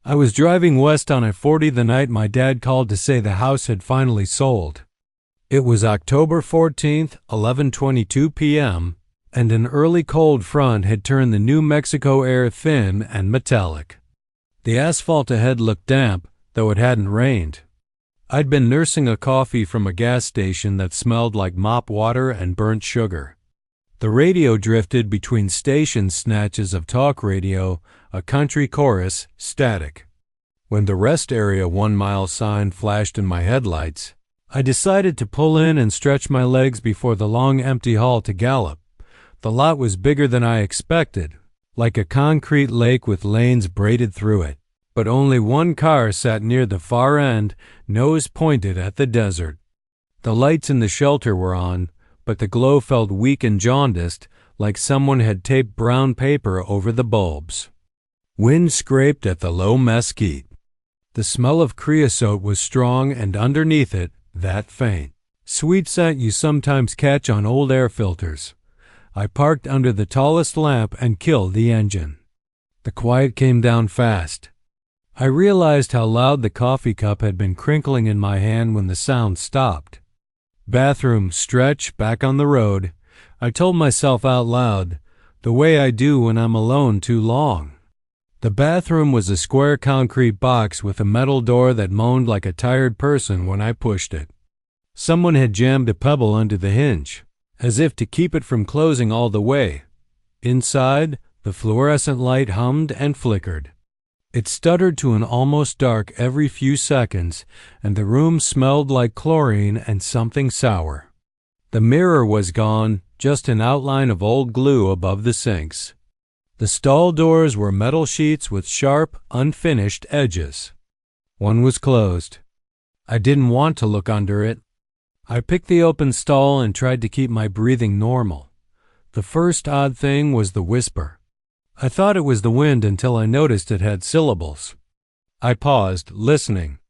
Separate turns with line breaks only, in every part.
I was driving west on I-40 the night my dad called to say the house had finally sold. It was October 14th, 11:22 p.m., and an early cold front had turned the New Mexico air thin and metallic. The asphalt ahead looked damp, though it hadn't rained. I'd been nursing a coffee from a gas station that smelled like mop water and burnt sugar. The radio drifted between station snatches of talk radio, a country chorus, static. When the rest area 1 mile sign flashed in my headlights, I decided to pull in and stretch my legs before the long empty haul to Gallup. The lot was bigger than I expected, like a concrete lake with lanes braided through it, but only one car sat near the far end, nose pointed at the desert. The lights in the shelter were on, but the glow felt weak and jaundiced, like someone had taped brown paper over the bulbs. Wind scraped at the low mesquite. The smell of creosote was strong, and underneath it, that faint, sweet scent you sometimes catch on old air filters. I parked under the tallest lamp and killed the engine. The quiet came down fast. I realized how loud the coffee cup had been crinkling in my hand when the sound stopped. Bathroom, stretch, back on the road. I told myself out loud, the way I do when I'm alone too long. The bathroom was a square concrete box with a metal door that moaned like a tired person when I pushed it. Someone had jammed a pebble under the hinge, as if to keep it from closing all the way. Inside, the fluorescent light hummed and flickered. It stuttered to an almost dark every few seconds, and the room smelled like chlorine and something sour. The mirror was gone, just an outline of old glue above the sinks. The stall doors were metal sheets with sharp, unfinished edges. One was closed. I didn't want to look under it. I picked the open stall and tried to keep my breathing normal. The first odd thing was the whisper. I thought it was the wind until I noticed it had syllables. I paused, listening.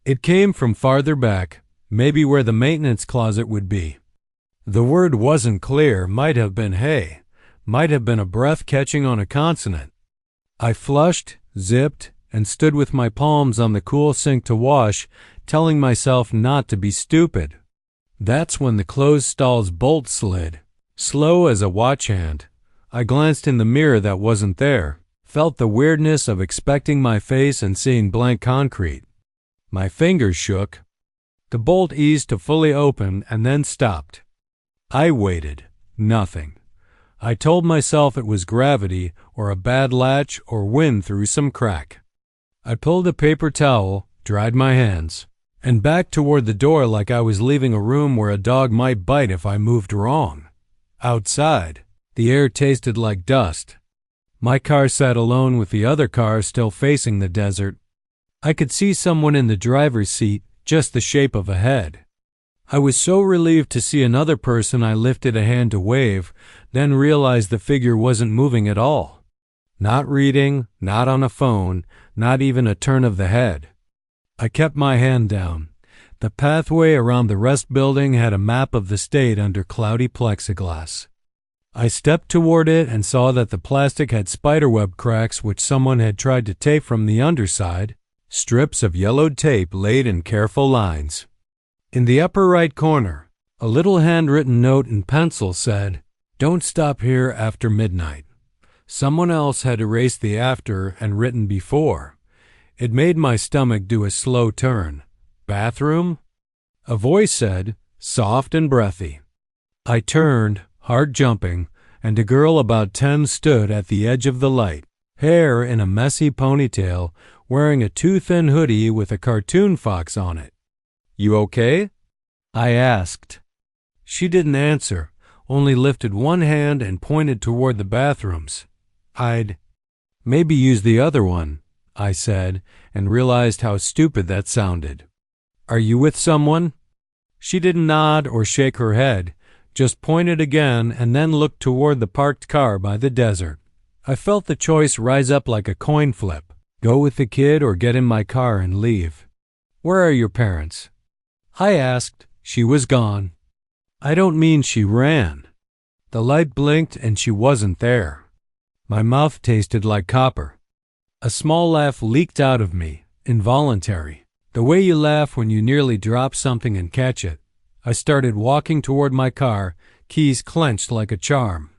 It came from farther back, maybe where the maintenance closet would be. The word wasn't clear, might have been hey. Might have been a breath catching on a consonant. I flushed, zipped, and stood with my palms on the cool sink to wash, telling myself not to be stupid. That's when the closed stall's bolt slid, slow as a watch hand. I glanced in the mirror that wasn't there, felt the weirdness of expecting my face and seeing blank concrete. My fingers shook. The bolt eased to fully open and then stopped. I waited. Nothing. I told myself it was gravity or a bad latch or wind through some crack. I pulled a paper towel, dried my hands, and backed toward the door like I was leaving a room where a dog might bite if I moved wrong. Outside, the air tasted like dust. My car sat alone with the other car still facing the desert. I could see someone in the driver's seat, just the shape of a head. I was so relieved to see another person I lifted a hand to wave, then realized the figure wasn't moving at all. Not reading, not on a phone, not even a turn of the head. I kept my hand down. The pathway around the rest building had a map of the state under cloudy plexiglass. I stepped toward it and saw that the plastic had spiderweb cracks which someone had tried to tape from the underside, strips of yellowed tape laid in careful lines. In the upper right corner, a little handwritten note in pencil said, "Don't stop here after midnight." Someone else had erased the after and written before. It made my stomach do a slow turn. Bathroom? A voice said, soft and breathy. I turned, heart jumping, and a girl about 10 stood at the edge of the light, hair in a messy ponytail, wearing a too-thin hoodie with a cartoon fox on it. "You okay?" I asked. She didn't answer, only lifted one hand and pointed toward the bathrooms. "I'd maybe use the other one," I said, and realized how stupid that sounded. "Are you with someone?" She didn't nod or shake her head, just pointed again and then looked toward the parked car by the desert. I felt the choice rise up like a coin flip, go with the kid or get in my car and leave. "Where are your parents?" I asked. She was gone. I don't mean she ran. The light blinked and she wasn't there. My mouth tasted like copper. A small laugh leaked out of me, involuntary. The way you laugh when you nearly drop something and catch it. I started walking toward my car, keys clenched like a charm.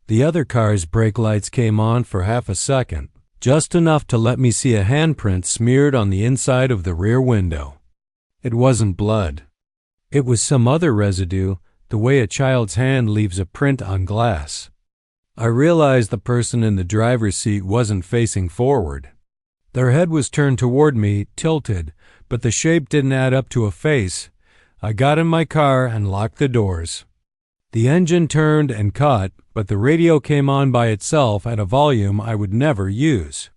The other car's brake lights came on for half a second, just enough to let me see a handprint smeared on the inside of the rear window. It wasn't blood. It was some other residue, the way a child's hand leaves a print on glass. I realized the person in the driver's seat wasn't facing forward. Their head was turned toward me, tilted, but the shape didn't add up to a face. I got in my car and locked the doors. The engine turned and caught, but the radio came on by itself at a volume I would never use.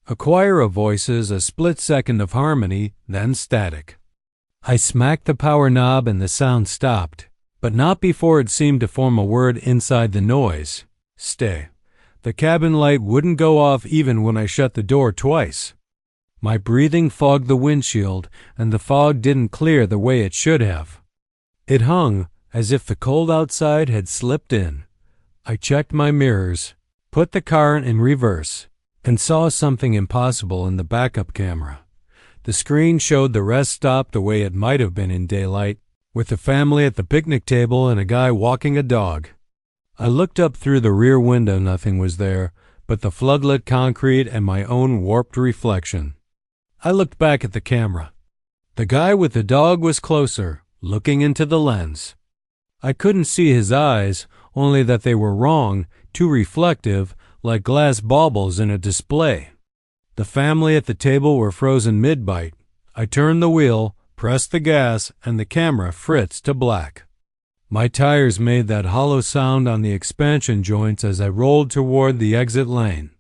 A choir of voices, a split second of harmony, then static. I smacked the power knob and the sound stopped, but not before it seemed to form a word inside the noise. Stay. The cabin light wouldn't go off even when I shut the door twice. My breathing fogged the windshield, and the fog didn't clear the way it should have. It hung, as if the cold outside had slipped in. I checked my mirrors, put the car in reverse, and saw something impossible in the backup camera. The screen showed the rest stop the way it might have been in daylight, with the family at the picnic table and a guy walking a dog. I looked up through the rear window. Nothing was there but the floodlit concrete and my own warped reflection. I looked back at the camera. The guy with the dog was closer, looking into the lens. I couldn't see his eyes, only that they were wrong, too reflective, like glass baubles in a display. The family at the table were frozen mid-bite. I turned the wheel, pressed the gas, and the camera fritzed to black. My tires made that hollow sound on the expansion joints as I rolled toward the exit lane.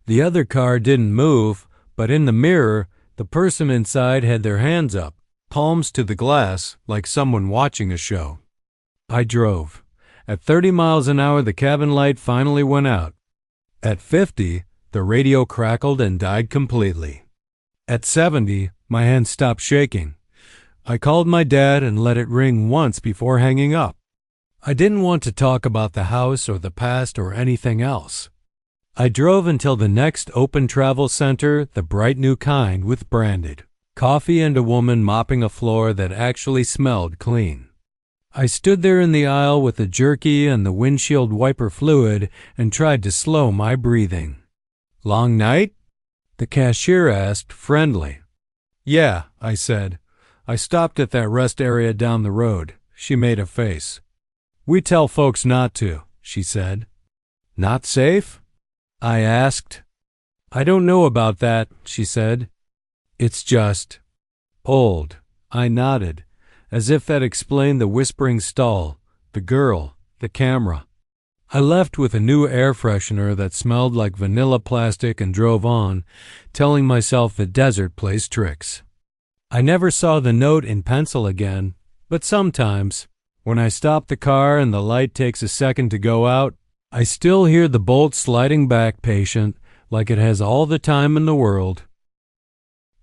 The other car didn't move, but in the mirror, the person inside had their hands up, palms to the glass, like someone watching a show. I drove. At 30 miles an hour, the cabin light finally went out. At 50, the radio crackled and died completely. At 70, my hand stopped shaking. I called my dad and let it ring once before hanging up. I didn't want to talk about the house or the past or anything else. I drove until the next open travel center, the bright new kind with branded coffee and a woman mopping a floor that actually smelled clean. I stood there in the aisle with the jerky and the windshield wiper fluid and tried to slow my breathing. "Long night?" the cashier asked, friendly. "Yeah," I said. I stopped at that rest area down the road. She made a face. "We tell folks not to," she said. "Not safe?" I asked. "I don't know about that," she said. "It's just old." I nodded, as if that explained the whispering stall, the girl, the camera. I left with a new air freshener that smelled like vanilla plastic and drove on, telling myself the desert plays tricks. I never saw the note in pencil again, but sometimes, when I stop the car and the light takes a second to go out, I still hear the bolt sliding back patient, like it has all the time in the world.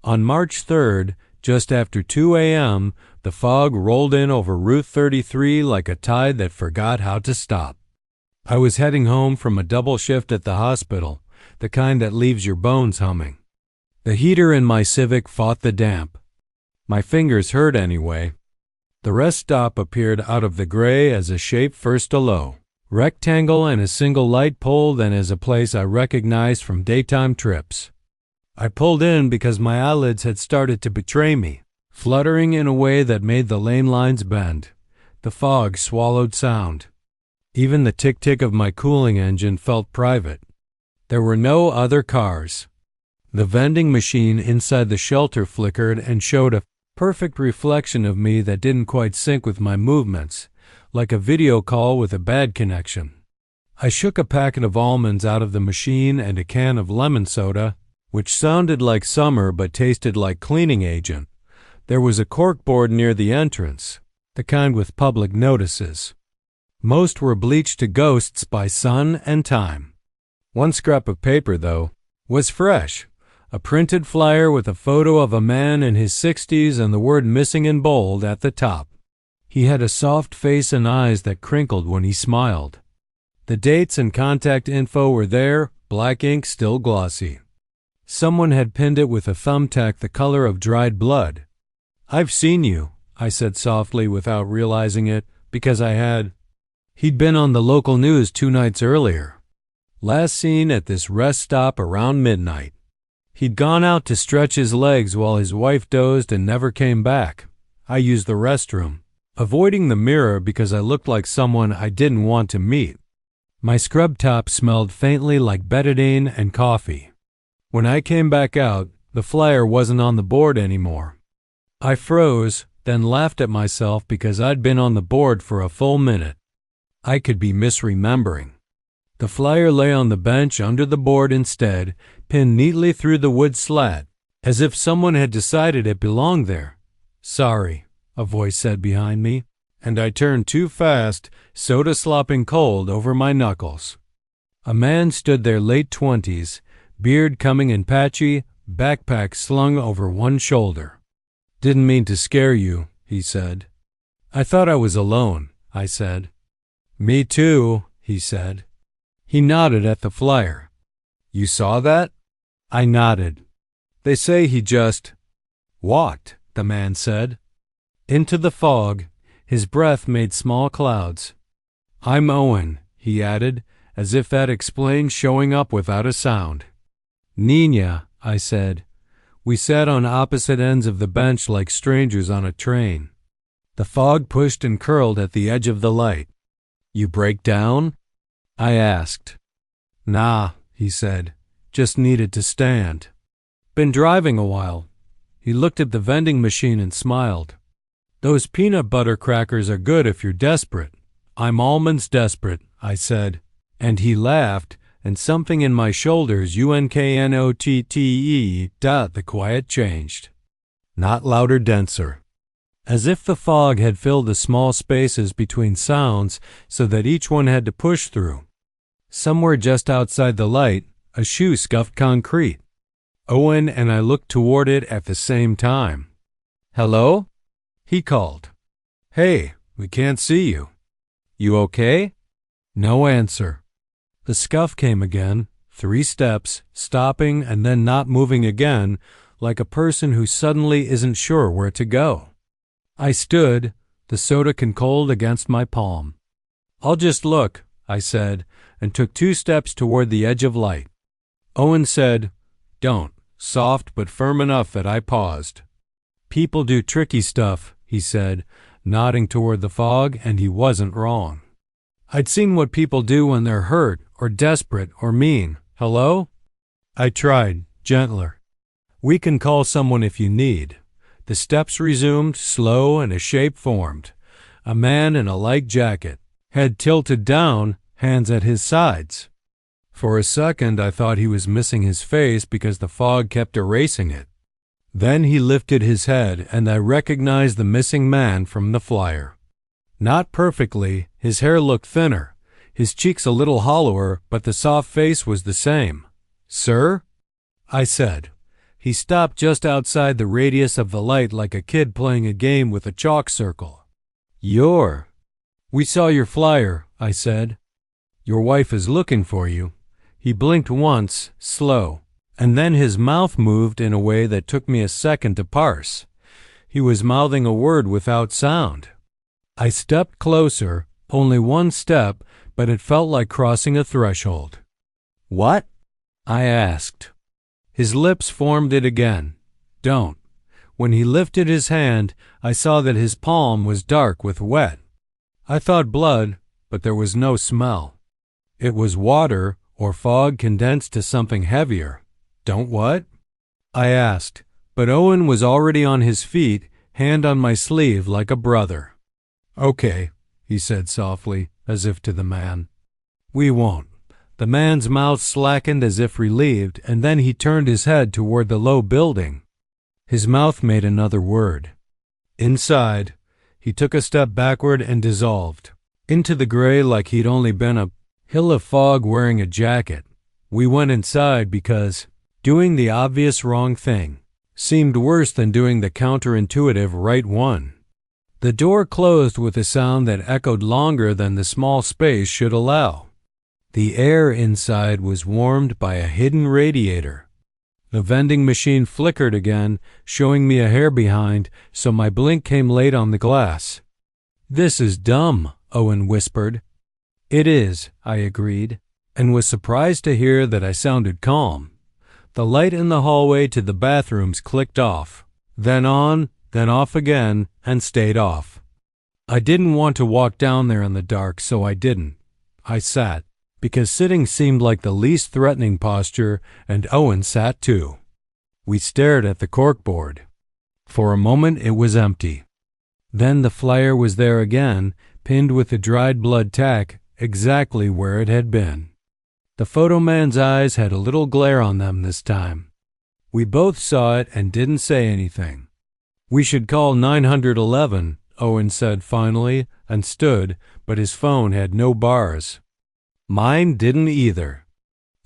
On March 3rd, just after 2 a.m., the fog rolled in over Route 33 like a tide that forgot how to stop. I was heading home from a double shift at the hospital, the kind that leaves your bones humming. The heater in my Civic fought the damp. My fingers hurt anyway. The rest stop appeared out of the gray as a shape first a low rectangle and a single light pole, then as a place I recognized from daytime trips. I pulled in because my eyelids had started to betray me, fluttering in a way that made the lane lines bend. The fog swallowed sound. Even the tick-tick of my cooling engine felt private. There were no other cars. The vending machine inside the shelter flickered and showed a perfect reflection of me that didn't quite sync with my movements, like a video call with a bad connection. I shook a packet of almonds out of the machine and a can of lemon soda, which sounded like summer but tasted like cleaning agent. There was a corkboard near the entrance, the kind with public notices. Most were bleached to ghosts by sun and time. One scrap of paper, though, was fresh. A printed flyer with a photo of a man in his 60s and the word missing in bold at the top. He had a soft face and eyes that crinkled when he smiled. The dates and contact info were there, black ink still glossy. Someone had pinned it with a thumbtack the color of dried blood. "I've seen you," I said softly without realizing it, because I had. He'd been on the local news 2 nights earlier. Last seen at this rest stop around midnight. He'd gone out to stretch his legs while his wife dozed and never came back. I used the restroom, avoiding the mirror because I looked like someone I didn't want to meet. My scrub top smelled faintly like betadine and coffee. When I came back out, the flyer wasn't on the board anymore. I froze, then laughed at myself because I'd been on the board for a full minute. I could be misremembering. The flyer lay on the bench under the board instead, pinned neatly through the wood slat, as if someone had decided it belonged there. "Sorry," a voice said behind me, and I turned too fast, soda slopping cold over my knuckles. A man stood there, late 20s, beard coming in patchy, backpack slung over one shoulder. "Didn't mean to scare you," he said. "I thought I was alone," I said. "Me too," he said. He nodded at the flyer. "You saw that?" I nodded. "They say he just walked," the man said. Into the fog, his breath made small clouds. "I'm Owen," he added, as if that explained showing up without a sound. "Nina," I said. We sat on opposite ends of the bench like strangers on a train. The fog pushed and curled at the edge of the light. "You break down?" I asked. "Nah," he said. "Just needed to stand. Been driving a while." He looked at the vending machine and smiled. "Those peanut butter crackers are good if you're desperate." "I'm almonds desperate," I said. And he laughed, and something in my shoulders, UNKNOTTE, the quiet changed. Not louder, denser. As if the fog had filled the small spaces between sounds so that each one had to push through. Somewhere just outside the light, a shoe scuffed concrete. Owen and I looked toward it at the same time. "Hello?" he called. "Hey, we can't see you. You okay?" No answer. The scuff came again, 3 steps, stopping and then not moving again, like a person who suddenly isn't sure where to go. I stood, the soda can cold against my palm. "I'll just look," I said, and took 2 steps toward the edge of light. Owen said, "Don't," soft but firm enough that I paused. "People do tricky stuff," he said, nodding toward the fog, and he wasn't wrong. I'd seen what people do when they're hurt or desperate or mean. "Hello?" I tried, gentler. "We can call someone if you need." The steps resumed, slow, and a shape formed. A man in a light jacket, head tilted down, hands at his sides. For a second I thought he was missing his face because the fog kept erasing it. Then he lifted his head, and I recognized the missing man from the flyer. Not perfectly, his hair looked thinner, his cheeks a little hollower, but the soft face was the same. "Sir?" I said. He stopped just outside the radius of the light like a kid playing a game with a chalk circle. "You're—" "We saw your flyer," I said. "Your wife is looking for you." He blinked once, slow, and then his mouth moved in a way that took me a second to parse. He was mouthing a word without sound. I stepped closer, only 1 step, but it felt like crossing a threshold. "What?" I asked. His lips formed it again. "Don't." When he lifted his hand, I saw that his palm was dark with wet. I thought blood, but there was no smell. It was water or fog condensed to something heavier. "Don't what?" I asked, but Owen was already on his feet, hand on my sleeve like a brother. "Okay," he said softly, as if to the man. "We won't." The man's mouth slackened as if relieved, and then he turned his head toward the low building. His mouth made another word. Inside, he took a step backward and dissolved into the gray like he'd only been a hill of fog wearing a jacket. We went inside because doing the obvious wrong thing seemed worse than doing the counterintuitive right one. The door closed with a sound that echoed longer than the small space should allow. The air inside was warmed by a hidden radiator. The vending machine flickered again, showing me a hair behind, so my blink came late on the glass. "This is dumb," Owen whispered. "It is," I agreed, and was surprised to hear that I sounded calm. The light in the hallway to the bathrooms clicked off, then on, then off again, and stayed off. I didn't want to walk down there in the dark, so I didn't. I sat, because sitting seemed like the least threatening posture, and Owen sat too. We stared at the corkboard. For a moment it was empty. Then the flyer was there again, pinned with a dried blood tack, exactly where it had been. The photo man's eyes had a little glare on them this time. We both saw it and didn't say anything. "We should call 911, Owen said finally, and stood, but his phone had no bars. Mine didn't either.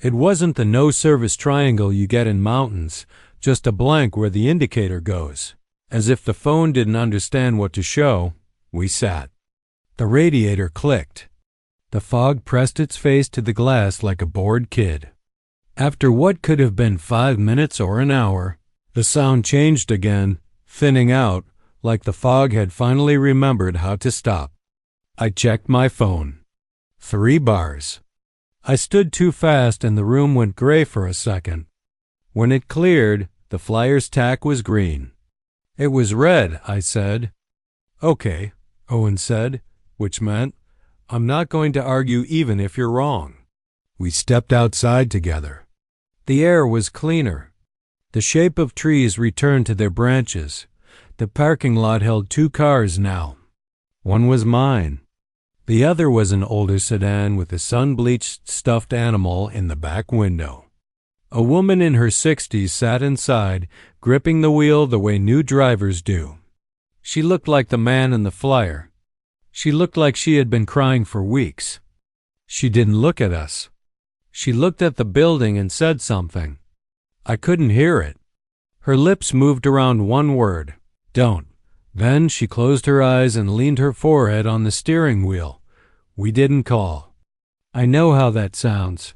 It wasn't the no-service triangle you get in mountains, just a blank where the indicator goes. As if the phone didn't understand what to show, we sat. The radiator clicked. The fog pressed its face to the glass like a bored kid. After what could have been 5 minutes or an hour, the sound changed again, thinning out, like the fog had finally remembered how to stop. I checked my phone. 3 bars. I stood too fast and the room went gray for a second. When it cleared, the flyer's tack was green. "It was red," I said. "Okay," Owen said, which meant, "I'm not going to argue even if you're wrong." We stepped outside together. The air was cleaner. The shape of trees returned to their branches. The parking lot held 2 cars now. One was mine. The other was an older sedan with a sun-bleached stuffed animal in the back window. A woman in her 60s sat inside, gripping the wheel the way new drivers do. She looked like the man in the flyer. She looked like she had been crying for weeks. She didn't look at us. She looked at the building and said something. I couldn't hear it. Her lips moved around one word, "Don't." Then she closed her eyes and leaned her forehead on the steering wheel. We didn't call. I know how that sounds.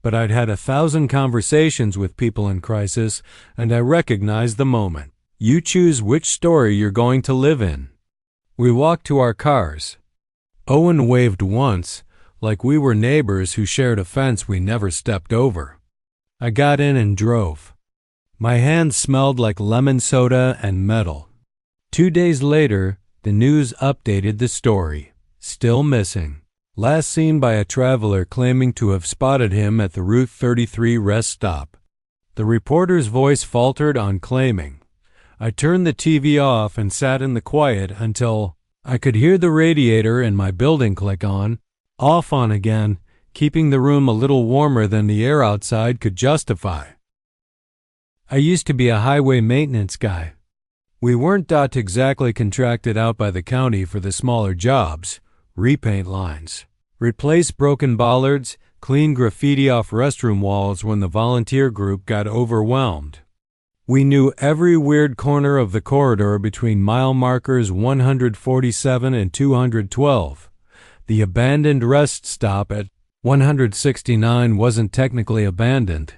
But I'd had 1,000 conversations with people in crisis, and I recognized the moment. You choose which story you're going to live in. We walked to our cars. Owen waved once, like we were neighbors who shared a fence we never stepped over. I got in and drove. My hands smelled like lemon soda and metal. 2 days later, the news updated the story. Still missing. Last seen by a traveler claiming to have spotted him at the Route 33 rest stop. The reporter's voice faltered on claiming. I turned the TV off and sat in the quiet until I could hear the radiator in my building click on, off on again, keeping the room a little warmer than the air outside could justify. I used to be a highway maintenance guy. We weren't exactly contracted out by the county for the smaller jobs. Repaint lines, replace broken bollards, clean graffiti off restroom walls when the volunteer group got overwhelmed. We knew every weird corner of the corridor between mile markers 147 and 212. The abandoned rest stop at 169 wasn't technically abandoned.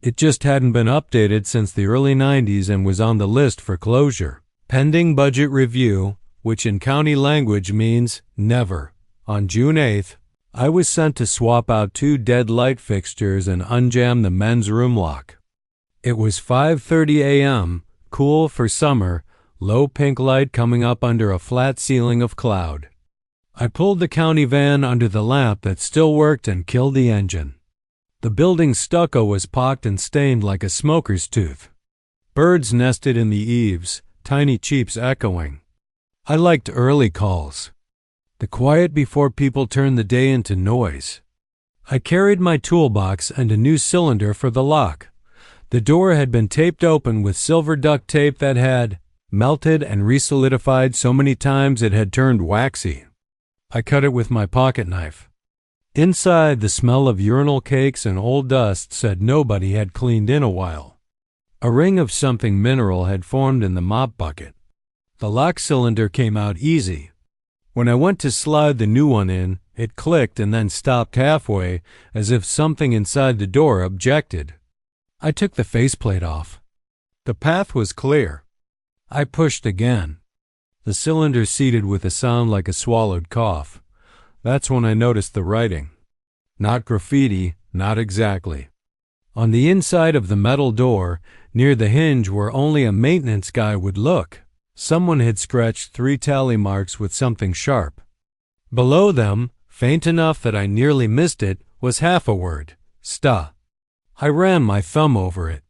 It just hadn't been updated since the early 90s and was on the list for closure. Pending budget review, which in county language means never. On June 8th, I was sent to swap out 2 dead light fixtures and unjam the men's room lock. It was 5:30 a.m., cool for summer, low pink light coming up under a flat ceiling of cloud. I pulled the county van under the lamp that still worked and killed the engine. The building's stucco was pocked and stained like a smoker's tooth. Birds nested in the eaves, tiny cheeps echoing. I liked early calls. The quiet before people turned the day into noise. I carried my toolbox and a new cylinder for the lock. The door had been taped open with silver duct tape that had melted and resolidified so many times it had turned waxy. I cut it with my pocket knife. Inside, the smell of urinal cakes and old dust said nobody had cleaned in a while. A ring of something mineral had formed in the mop bucket. The lock cylinder came out easy. When I went to slide the new one in, it clicked and then stopped halfway, as if something inside the door objected. I took the faceplate off. The path was clear. I pushed again. The cylinder seated with a sound like a swallowed cough. That's when I noticed the writing. Not graffiti, not exactly. On the inside of the metal door, near the hinge where only a maintenance guy would look, someone had scratched 3 tally marks with something sharp. Below them, faint enough that I nearly missed it, was half a word, sta. I ran my thumb over it.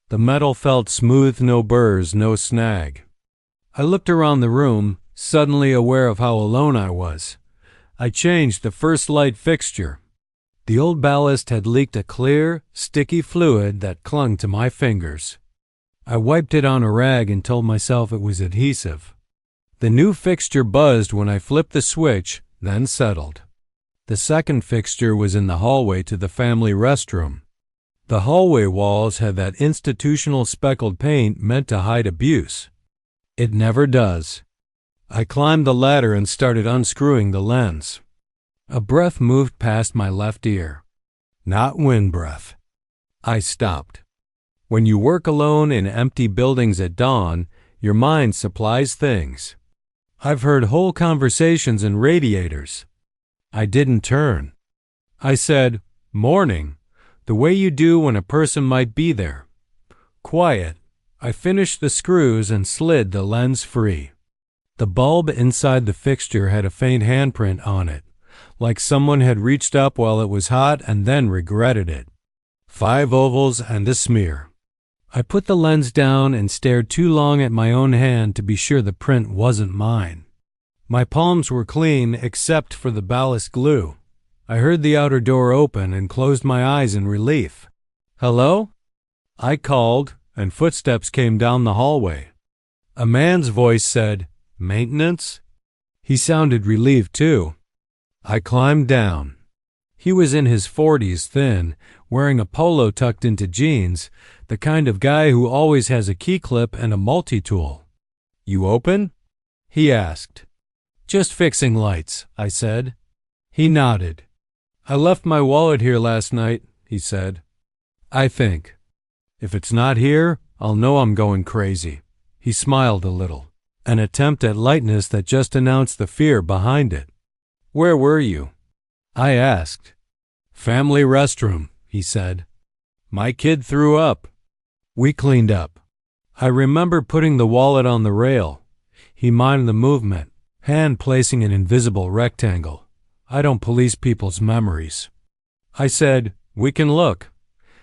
The metal felt smooth, no burrs, no snag. I looked around the room, suddenly aware of how alone I was. I changed the first light fixture. The old ballast had leaked a clear, sticky fluid that clung to my fingers. I wiped it on a rag and told myself it was adhesive. The new fixture buzzed when I flipped the switch, then settled. The second fixture was in the hallway to the family restroom. The hallway walls had that institutional speckled paint meant to hide abuse. It never does. I climbed the ladder and started unscrewing the lens. A breath moved past my left ear. Not wind breath. I stopped. When you work alone in empty buildings at dawn, your mind supplies things. I've heard whole conversations in radiators. I didn't turn. I said, "Morning," the way you do when a person might be there. Quiet. I finished the screws and slid the lens free. The bulb inside the fixture had a faint handprint on it, like someone had reached up while it was hot and then regretted it. 5 ovals and a smear. I put the lens down and stared too long at my own hand to be sure the print wasn't mine. My palms were clean except for the ballast glue. I heard the outer door open and closed my eyes in relief. "Hello?" I called, and footsteps came down the hallway. A man's voice said, "Maintenance?" He sounded relieved too. I climbed down. He was in his 40s, thin, wearing a polo tucked into jeans, the kind of guy who always has a key clip and a multi-tool. "You open?" he asked. "Just fixing lights," I said. He nodded. "I left my wallet here last night," he said. "I think. If it's not here, I'll know I'm going crazy." He smiled a little, an attempt at lightness that just announced the fear behind it. "Where were you?" I asked. "Family restroom," he said. "My kid threw up." We cleaned up. I remember putting the wallet on the rail. He mimed the movement, hand placing an invisible rectangle. I don't police people's memories. I said, "We can look."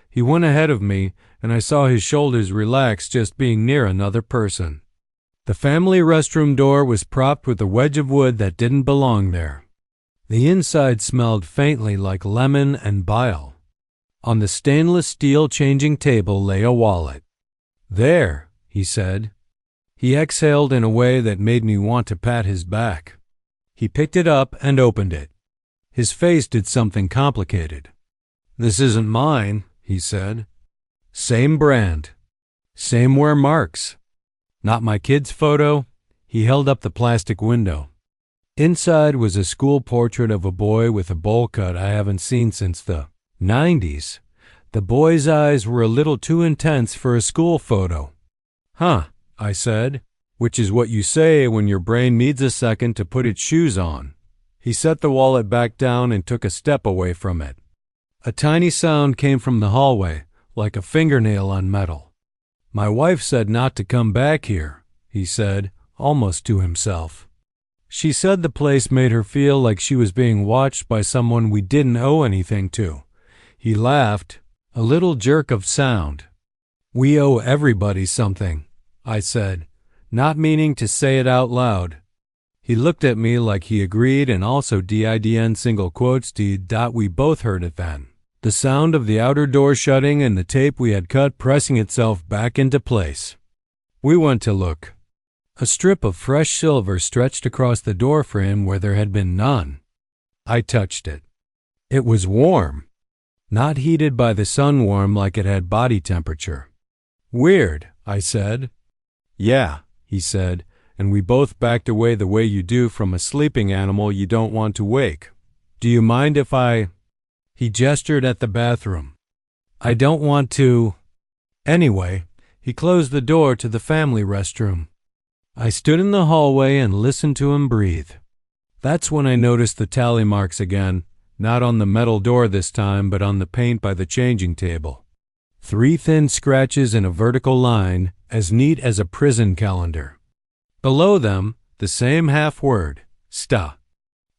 He went ahead of me, and I saw his shoulders relax just being near another person. The family restroom door was propped with a wedge of wood that didn't belong there. The inside smelled faintly like lemon and bile. On the stainless steel changing table lay a wallet. "There," he said. He exhaled in a way that made me want to pat his back. He picked it up and opened it. His face did something complicated. "This isn't mine," he said. "Same brand. Same wear marks. Not my kid's photo." He held up the plastic window. Inside was a school portrait of a boy with a bowl cut I haven't seen since the 90s. The boy's eyes were a little too intense for a school photo. "Huh," I said, which is what you say when your brain needs a second to put its shoes on. He set the wallet back down and took a step away from it. A tiny sound came from the hallway, like a fingernail on metal. "My wife said not to come back here," he said, almost to himself. "She said the place made her feel like she was being watched by someone we didn't owe anything to." He laughed, a little jerk of sound. "We owe everybody something," I said, not meaning to say it out loud. He looked at me like he agreed and also didn single quotes we both heard it then. The sound of the outer door shutting and the tape we had cut pressing itself back into place. We went to look. A strip of fresh silver stretched across the door frame where there had been none. I touched it. It was warm. Not heated by the sun warm like it had body temperature. "Weird," I said. "Yeah," he said, and we both backed away the way you do from a sleeping animal you don't want to wake. "Do you mind if I—" He gestured at the bathroom. "I don't want to—" Anyway, he closed the door to the family restroom. I stood in the hallway and listened to him breathe. That's when I noticed the tally marks again, not on the metal door this time, but on the paint by the changing table. 3 thin scratches in a vertical line, as neat as a prison calendar. Below them, the same half word, sta.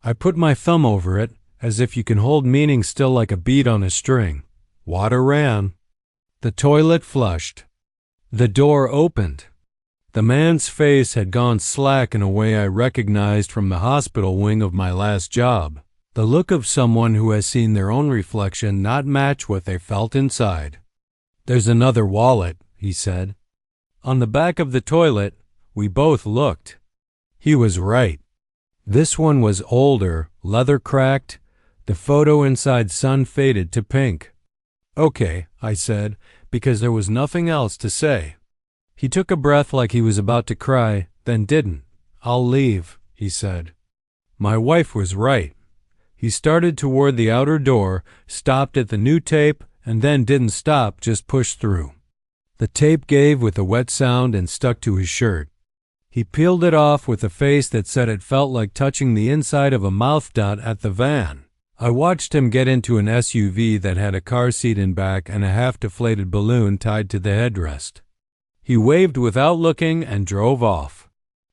I put my thumb over it, as if you can hold meaning still like a bead on a string. Water ran. The toilet flushed. The door opened. The man's face had gone slack in a way I recognized from the hospital wing of my last job. The look of someone who has seen their own reflection not match what they felt inside. "There's another wallet," he said. On the back of the toilet, we both looked. He was right. This one was older, leather cracked, the photo inside sun-faded to pink. "Okay," I said, because there was nothing else to say. He took a breath like he was about to cry, then didn't. "I'll leave," he said. My wife was right. He started toward the outer door, stopped at the new tape, and then didn't stop, just pushed through. The tape gave with a wet sound and stuck to his shirt. He peeled it off with a face that said it felt like touching the inside of a mouth dot at the van. I watched him get into an SUV that had a car seat in back and a half-deflated balloon tied to the headrest. He waved without looking and drove off.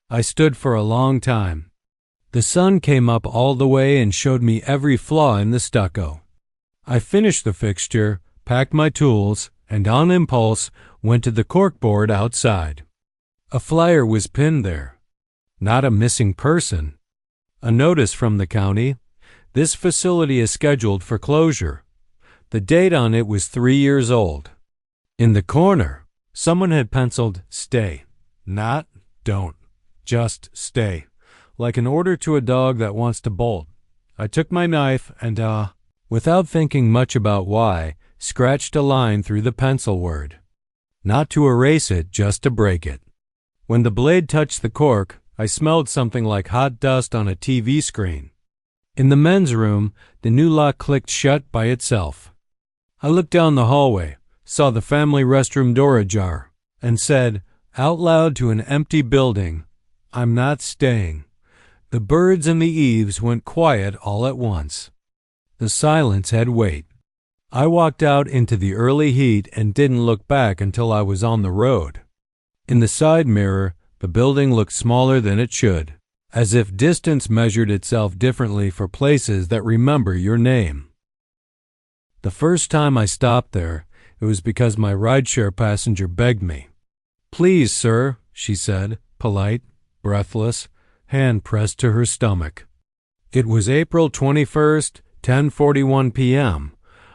I stood for a long time. The sun came up all the way and showed me every flaw in the stucco. I finished the fixture, packed my tools, and on impulse went to the corkboard outside. A flyer was pinned there. Not a missing person. A notice from the county. This facility is scheduled for closure. The date on it was 3 years old. In the corner, someone had penciled "stay." Not "don't." Just "stay." Like an order to a dog that wants to bolt. I took my knife and, without thinking much about why, scratched a line through the pencil word. Not to erase it, just to break it. When the blade touched the cork, I smelled something like hot dust on a TV screen. In the men's room, the new lock clicked shut by itself. I looked down the hallway, saw the family restroom door ajar, and said, out loud to an empty building, "I'm not staying." The birds in the eaves went quiet all at once. The silence had weight. I walked out into the early heat and didn't look back until I was on the road. In the side mirror, the building looked smaller than it should, as if distance measured itself differently for places that remember your name. The first time I stopped there, it was because my rideshare passenger begged me. "Please, sir," she said, polite, breathless, hand pressed to her stomach. It was April 21st, 10:41 p.m.,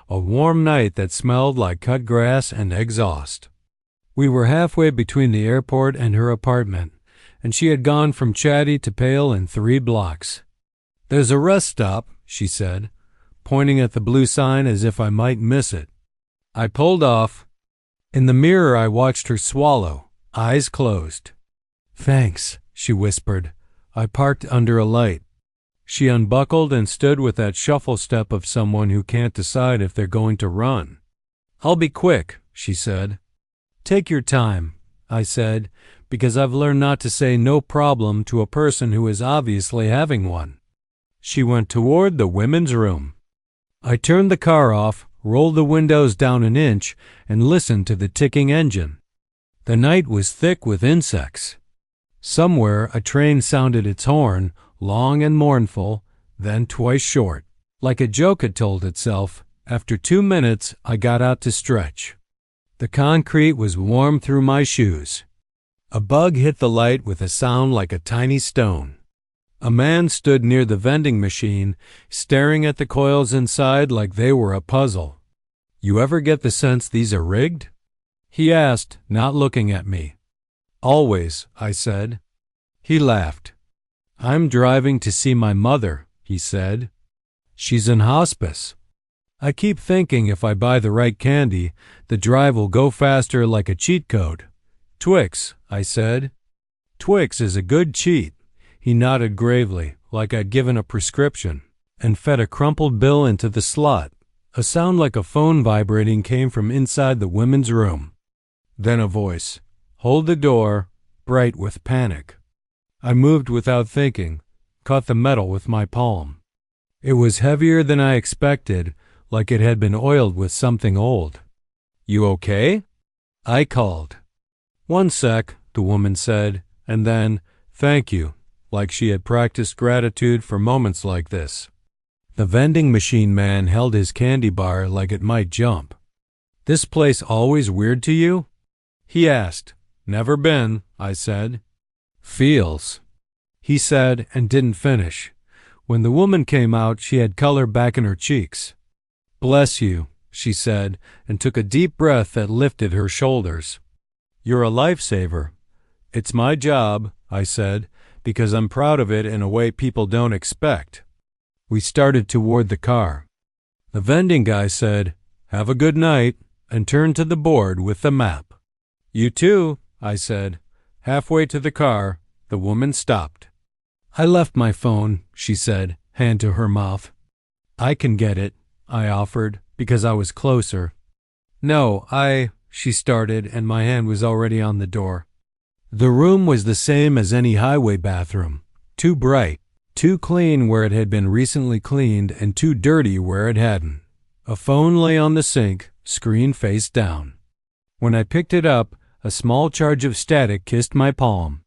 a warm night that smelled like cut grass and exhaust. We were halfway between the airport and her apartment, and she had gone from chatty to pale in 3 blocks. "There's a rest stop," she said, pointing at the blue sign as if I might miss it. I pulled off. In the mirror I watched her swallow, eyes closed. "Thanks," she whispered. I parked under a light. She unbuckled and stood with that shuffle step of someone who can't decide if they're going to run. "I'll be quick," she said. "Take your time," I said, because I've learned not to say no problem to a person who is obviously having one. She went toward the women's room. I turned the car off, rolled the windows down an inch, and listened to the ticking engine. The night was thick with insects. Somewhere a train sounded its horn, long and mournful, then twice short. Like a joke it told itself, after 2 minutes I got out to stretch. The concrete was warm through my shoes. A bug hit the light with a sound like a tiny stone. A man stood near the vending machine, staring at the coils inside like they were a puzzle. "You ever get the sense these are rigged?" he asked, not looking at me. "Always," I said. He laughed. "I'm driving to see my mother," he said. "She's in hospice. I keep thinking if I buy the right candy, the drive will go faster like a cheat code." "Twix," I said. "Twix is a good cheat." He nodded gravely, like I'd given a prescription, and fed a crumpled bill into the slot. A sound like a phone vibrating came from inside the women's room. Then a voice. Hold the door, bright with panic. I moved without thinking, caught the metal with my palm. It was heavier than I expected, like it had been oiled with something old. You okay? I called. One sec, the woman said, and then, thank you, like she had practiced gratitude for moments like this. The vending machine man held his candy bar like it might jump. This place always weird to you? He asked. Never been, I said. Feels. He said and didn't finish. When the woman came out, she had color back in her cheeks. Bless you, she said, and took a deep breath that lifted her shoulders. You're a lifesaver. It's my job, I said, because I'm proud of it in a way people don't expect. We started toward the car. The vending guy said, have a good night, and turned to the board with the map. You too, I said. Halfway to the car, the woman stopped. I left my phone, she said, hand to her mouth. I can get it, I offered, because I was closer. No, she started, and my hand was already on the door. The room was the same as any highway bathroom, too bright. Too clean where it had been recently cleaned and too dirty where it hadn't. A phone lay on the sink, screen face down. When I picked it up, a small charge of static kissed my palm.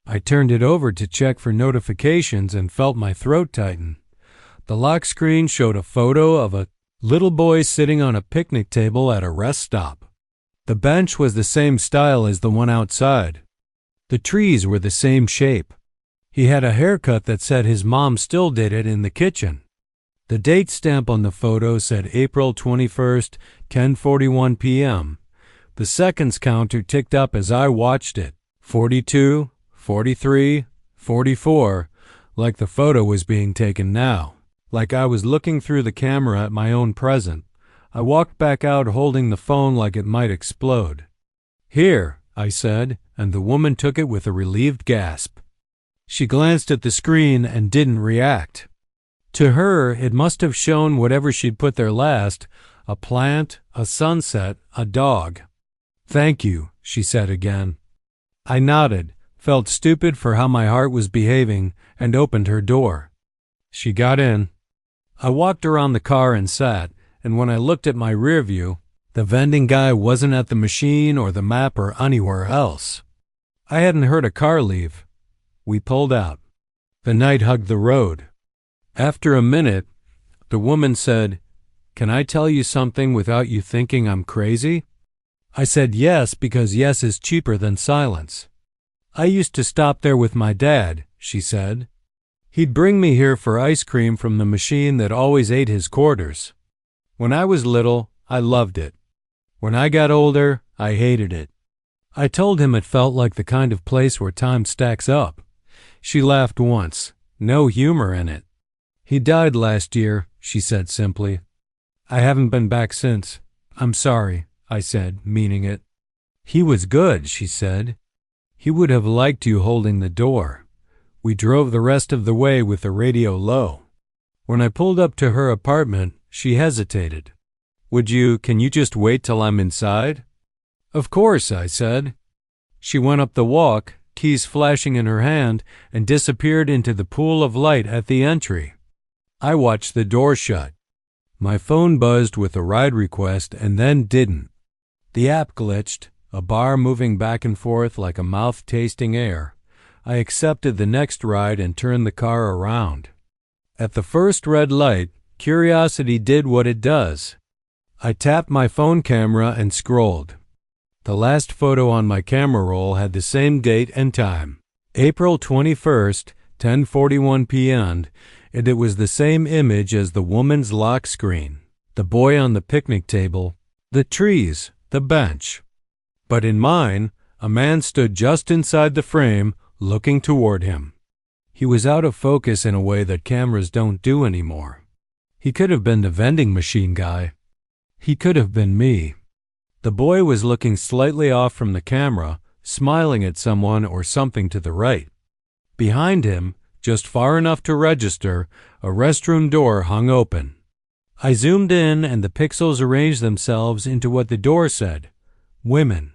I turned it over to check for notifications and felt my throat tighten. The lock screen showed a photo of a little boy sitting on a picnic table at a rest stop. The bench was the same style as the one outside. The trees were the same shape. He had a haircut that said his mom still did it in the kitchen. The date stamp on the photo said April 21st, 10:41 p.m. The seconds counter ticked up as I watched it. 42, 43, 44, like the photo was being taken now. Like I was looking through the camera at my own present. I walked back out holding the phone like it might explode. Here, I said, and the woman took it with a relieved gasp. She glanced at the screen and didn't react. To her, it must have shown whatever she'd put there last, a plant, a sunset, a dog. Thank you, she said again. I nodded, felt stupid for how my heart was behaving, and opened her door. She got in. I walked around the car and sat, and when I looked at my rear view, the vending guy wasn't at the machine or the map or anywhere else. I hadn't heard a car leave. We pulled out. The night hugged the road. After a minute, the woman said, Can I tell you something without you thinking I'm crazy? I said yes because yes is cheaper than silence. I used to stop there with my dad, she said. He'd bring me here for ice cream from the machine that always ate his quarters. When I was little, I loved it. When I got older, I hated it. I told him it felt like the kind of place where time stacks up. She laughed once. No humor in it. He died last year, she said simply. I haven't been back since. I'm sorry, I said, meaning it. He was good, she said. He would have liked you holding the door. We drove the rest of the way with the radio low. When I pulled up to her apartment, she hesitated. Can you just wait till I'm inside? Of course, I said. She went up the walk, keys flashing in her hand, and disappeared into the pool of light at the entry. I watched the door shut. My phone buzzed with a ride request and then didn't. The app glitched, a bar moving back and forth like a mouth tasting air. I accepted the next ride and turned the car around. At the first red light, curiosity did what it does. I tapped my phone camera and scrolled. The last photo on my camera roll had the same date and time, April 21st, 10:41 p.m., and it was the same image as the woman's lock screen, the boy on the picnic table, the trees, the bench. But in mine, a man stood just inside the frame, looking toward him. He was out of focus in a way that cameras don't do anymore. He could have been the vending machine guy. He could have been me. The boy was looking slightly off from the camera, smiling at someone or something to the right. Behind him, just far enough to register, a restroom door hung open. I zoomed in and the pixels arranged themselves into what the door said. Women.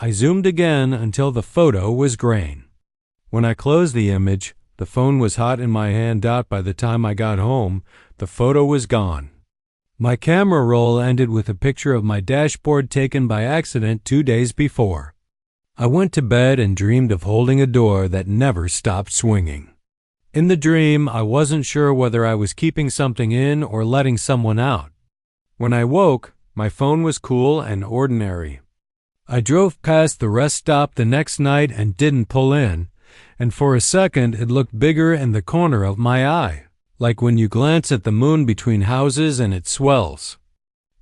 I zoomed again until the photo was grain. When I closed the image, the phone was hot in my hand. By the time I got home, the photo was gone. My camera roll ended with a picture of my dashboard taken by accident 2 days before. I went to bed and dreamed of holding a door that never stopped swinging. In the dream, I wasn't sure whether I was keeping something in or letting someone out. When I woke, my phone was cool and ordinary. I drove past the rest stop the next night and didn't pull in, and for a second it looked bigger in the corner of my eye, like when you glance at the moon between houses and it swells.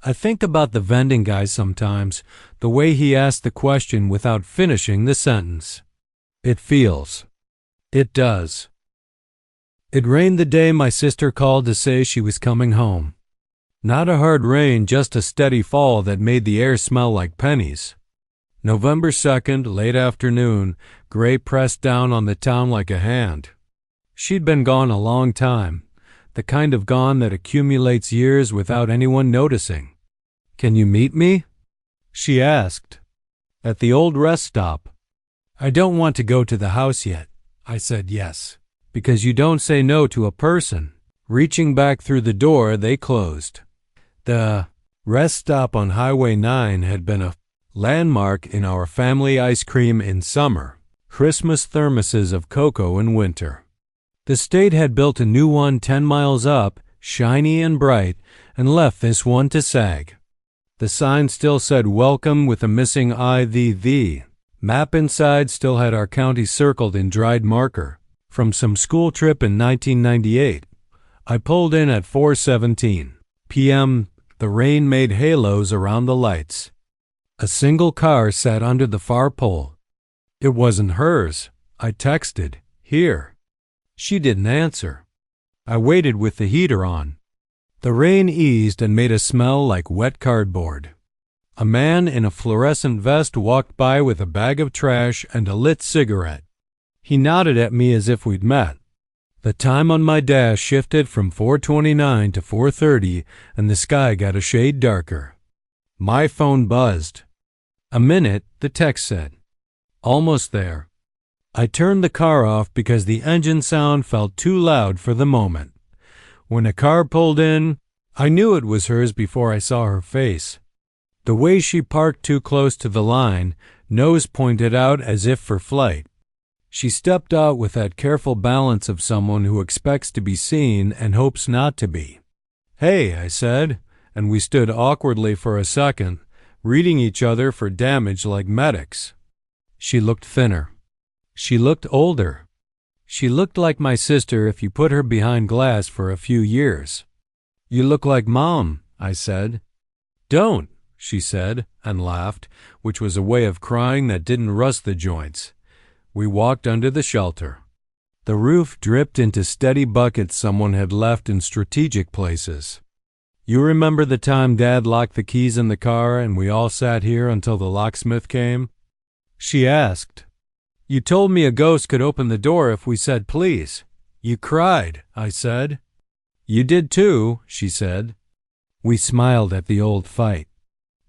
I think about the vending guy sometimes, the way he asked the question without finishing the sentence. It feels. It does. It rained the day my sister called to say she was coming home. Not a hard rain, just a steady fall that made the air smell like pennies. November 2nd, late afternoon, gray pressed down on the town like a hand. She'd been gone a long time, the kind of gone that accumulates years without anyone noticing. "Can you meet me?" she asked. "At the old rest stop." "I don't want to go to the house yet." I said yes. "Because you don't say no to a person." Reaching back through the door, they closed. The rest stop on Highway 9 had been a landmark in our family ice cream in summer, Christmas thermoses of cocoa in winter. The state had built a new one 10 miles up, shiny and bright, and left this one to sag. The sign still said welcome with a missing I. The map inside still had our county circled in dried marker from some school trip in 1998. I pulled in at 4:17 p.m. The rain made halos around the lights. A single car sat under the far pole. It wasn't hers. I texted, "Here." She didn't answer. I waited with the heater on. The rain eased and made a smell like wet cardboard. A man in a fluorescent vest walked by with a bag of trash and a lit cigarette. He nodded at me as if we'd met. The time on my dash shifted from 4:29 to 4:30, and the sky got a shade darker. My phone buzzed. "A minute," the text said. "Almost there." I turned the car off because the engine sound felt too loud for the moment. When a car pulled in, I knew it was hers before I saw her face. The way she parked too close to the line, nose pointed out as if for flight. She stepped out with that careful balance of someone who expects to be seen and hopes not to be. "Hey," I said, and we stood awkwardly for a second, reading each other for damage like medics. She looked thinner. She looked older. She looked like my sister if you put her behind glass for a few years. "You look like Mom," I said. "Don't," she said, and laughed, which was a way of crying that didn't rust the joints. We walked under the shelter. The roof dripped into steady buckets someone had left in strategic places. "You remember the time Dad locked the keys in the car and we all sat here until the locksmith came?" She asked. "You told me a ghost could open the door if we said please. You cried," I said. "You did too," she said. We smiled at the old fight.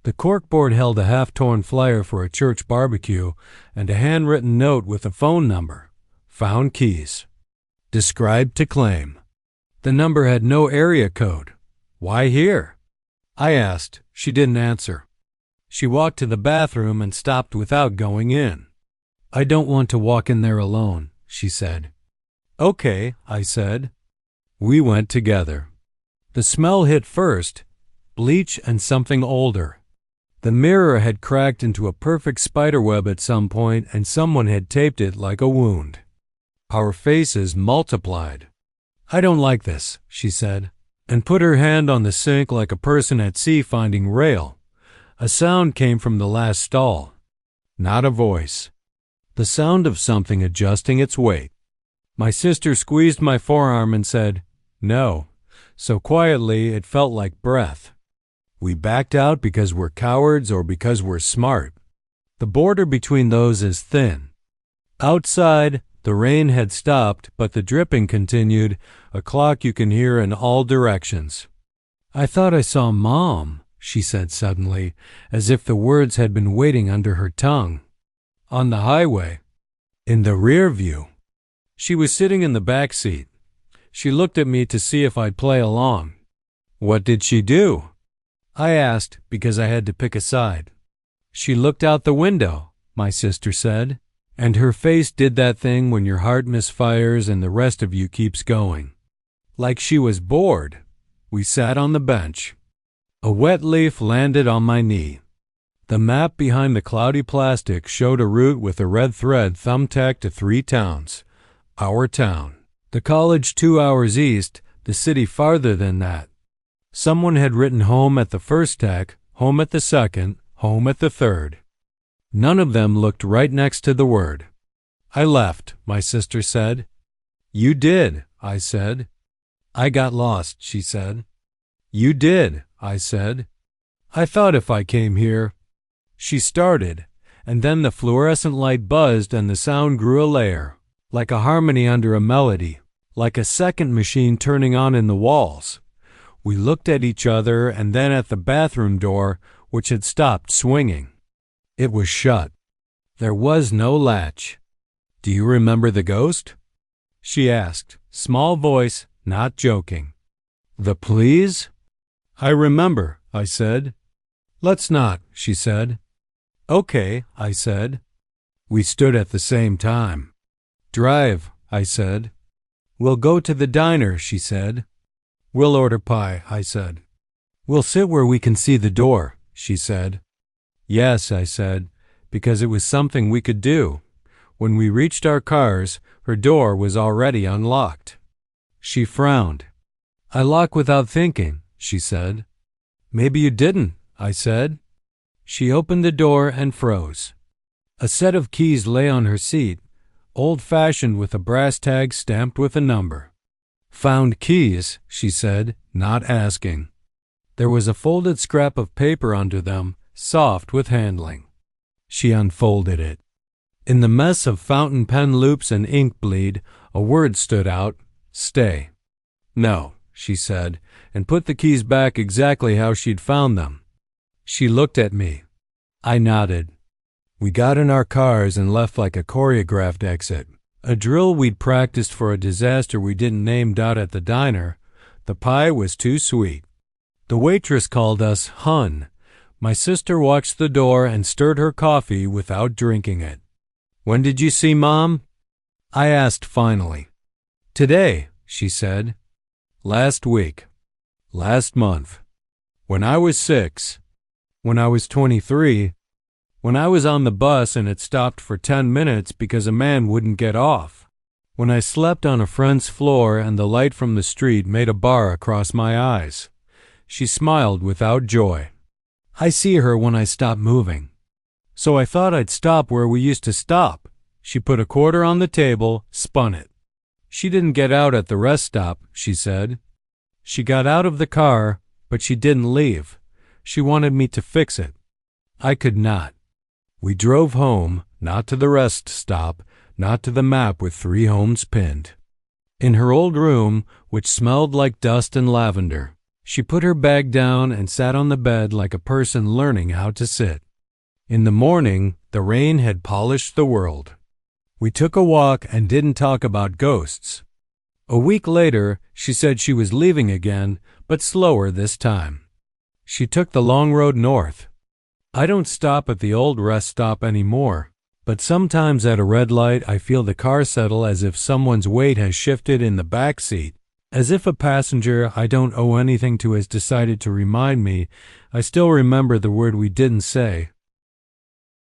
The corkboard held a half-torn flyer for a church barbecue and a handwritten note with a phone number. Found keys. Described to claim. The number had no area code. "Why here?" I asked. She didn't answer. She walked to the bathroom and stopped without going in. "I don't want to walk in there alone," she said. "Okay," I said. We went together. The smell hit first, bleach and something older. The mirror had cracked into a perfect spiderweb at some point, and someone had taped it like a wound. Our faces multiplied. "I don't like this," she said, and put her hand on the sink like a person at sea finding rail. A sound came from the last stall. Not a voice. The sound of something adjusting its weight. My sister squeezed my forearm and said, "No," so quietly it felt like breath. We backed out because we're cowards or because we're smart. The border between those is thin. Outside, the rain had stopped, but the dripping continued, a clock you can hear in all directions. "I thought I saw Mom," she said suddenly, as if the words had been waiting under her tongue. On the highway. In the rear view. She was sitting in the back seat. She looked at me to see if I'd play along. What did she do? I asked, because I had to pick a side. She looked out the window, my sister said, and her face did that thing when your heart misfires and the rest of you keeps going. Like she was bored. We sat on the bench. A wet leaf landed on my knee. The map behind the cloudy plastic showed a route with a red thread thumbtacked to 3 towns. Our town. The college 2 hours east, the city farther than that. Someone had written home at the first tack, home at the second, home at the third. None of them looked right next to the word. I left, my sister said. You did, I said. I got lost, she said. You did, I said. I thought if I came here. She started, and then the fluorescent light buzzed and the sound grew a layer, like a harmony under a melody, like a second machine turning on in the walls. We looked at each other and then at the bathroom door, which had stopped swinging. It was shut. There was no latch. Do you remember the ghost? She asked, small voice, not joking. The please? I remember, I said. Let's not, she said. Okay, I said. We stood at the same time. Drive, I said. We'll go to the diner, she said. We'll order pie, I said. We'll sit where we can see the door, she said. Yes, I said, because it was something we could do. When we reached our cars, her door was already unlocked. She frowned. I lock without thinking, she said. Maybe you didn't, I said. She opened the door and froze. A set of keys lay on her seat, old-fashioned with a brass tag stamped with a number. Found keys, she said, not asking. There was a folded scrap of paper under them, soft with handling. She unfolded it. In the mess of fountain pen loops and ink bleed, a word stood out, stay. No, she said, and put the keys back exactly how she'd found them. She looked at me. I nodded. We got in our cars and left like a choreographed exit. A drill we'd practiced for a disaster we didn't name at the diner. The pie was too sweet. The waitress called us Hun. My sister watched the door and stirred her coffee without drinking it. When did you see Mom? I asked finally. Today, she said. Last week. Last month. When I was 6. When I was 23. When I was on the bus and it stopped for 10 minutes because a man wouldn't get off. When I slept on a friend's floor and the light from the street made a bar across my eyes. She smiled without joy. I see her when I stop moving. So I thought I'd stop where we used to stop. She put a quarter on the table, spun it. She didn't get out at the rest stop, she said. She got out of the car, but she didn't leave. She wanted me to fix it. I could not. We drove home, not to the rest stop, not to the map with 3 homes pinned. In her old room, which smelled like dust and lavender, she put her bag down and sat on the bed like a person learning how to sit. In the morning, the rain had polished the world. We took a walk and didn't talk about ghosts. A week later, she said she was leaving again, but slower this time. She took the long road north. I don't stop at the old rest stop anymore, but sometimes at a red light I feel the car settle as if someone's weight has shifted in the back seat. As if a passenger I don't owe anything to has decided to remind me I still remember the word we didn't say,